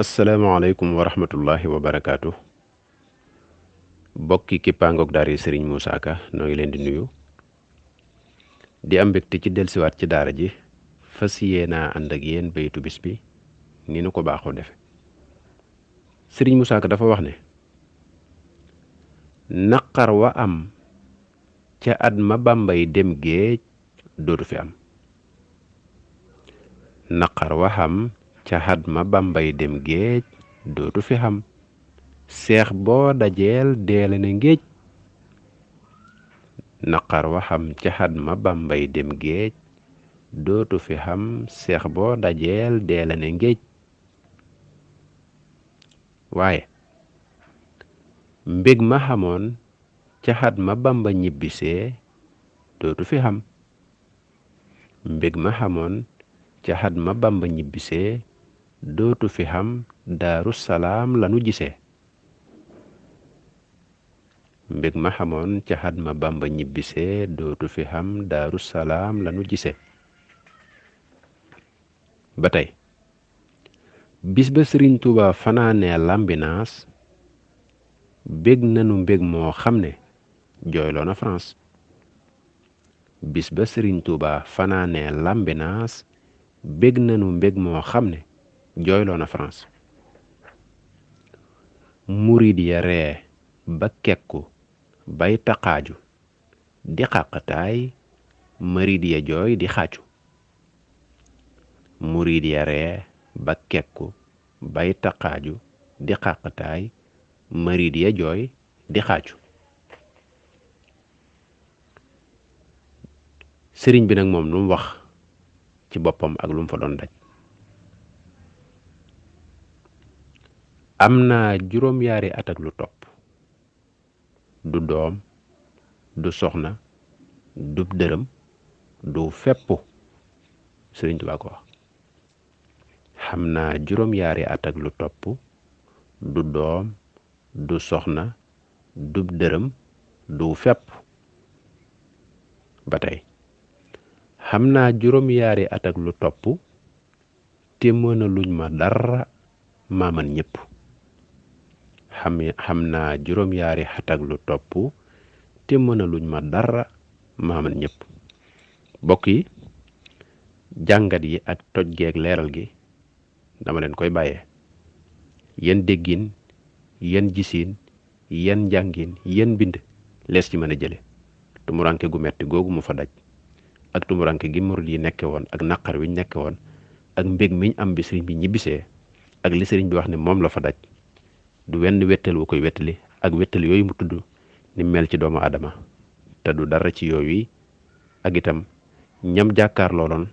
asalaamaaleykum wa rahmatullahi wa barakaatu. bokki kippaangoog daara Serigne Moussa Ka noo ngi leen di nuyu di am mbégte ci dellusiwaat ci daara ji fas yéenaa ànd ak yéen baytu bis bi ni nu ko baaxoo defe Serigne Moussa Ka dafa wax ne naqar wa am ca at ma Bàmbay dem géej dootu fi am. naqar wa am ca at ma Bàmbay dem géej dootu fi xam seex boo dajeel deele ne ngéej. naqar wa xam ca at ma Bàmbay dem géej dootu fi xam seex boo dajeel deele ne ngéej. waaye mbég ma xamoon ca at ma Bàmba ñibbisee dootu fi xam. mbég ma xamoon ca at ma Bàmba ñibbisee dootu fi xam Daaru Salaam lanu gisee. mbég ma xamoon ca at ma Bàmba ñibbisee dootu fi xam Daaru Salaam lanu gisee. ba tey bis ba Sëriñ Tuuba fanaanee Lambinaas bég nanu mbég moo xam ne jooyloo na France. bis ba Sëriñ Tuuba fanaanee Lambinaas bég nanu mbég moo xam ne jooyloo na France. murid ya ree ba kekku bay taqaaju di xàqataay marid ya jooy di xàccu. murid ya ree ba kekku bay taqaaju di xàqataay marid ya jooy di xàccu. sëriñ bi nag moom lu mu wax ci boppam ak lu mu fa doon daj. am naa juróom-yaari at ak lu topp du doom du soxna du dërëm du feppu. Sëriñ Tuubaa ko wax. xam naa juróom-yaari at ak lu topp du doom du soxna du dërëm du fepp. ba tey xam naa juróom-yaari at ak lu topp te mën a luñ ma dara maa man ñëpp. xam naa juróom-yaari at ak lu topp te mën a luñ ma dara maa man ñëpp. bokk yi jàngat yi ak toj geeg leeral gi dama leen koy bàyyee yan déggin yan gisiin yan njàngin yan bind lees ci mën a jële tumuranke gu metti googu mu fa daj ak tumuranke gi murid yi nekke woon ak naqar wi ñu nekke woon ak mbég miñ am bi sëriñ bi ñibbisee ak li sëriñ bi wax ne moom la fa daj du wenn wettal wu koy wettali ak wettal yooyu mu tudd ni mel ci doomu aadama te du dara ci yooyu ak itam ñam jàkkaar looloon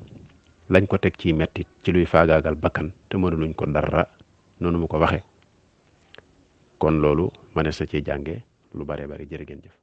lañ ko teg ci mettit ci luy faagaagal bakkan te mënuluñ ko dara noonu mu ko waxe kon loolu mënees na ci jànge lu bare bari. jërë ngeen jëf.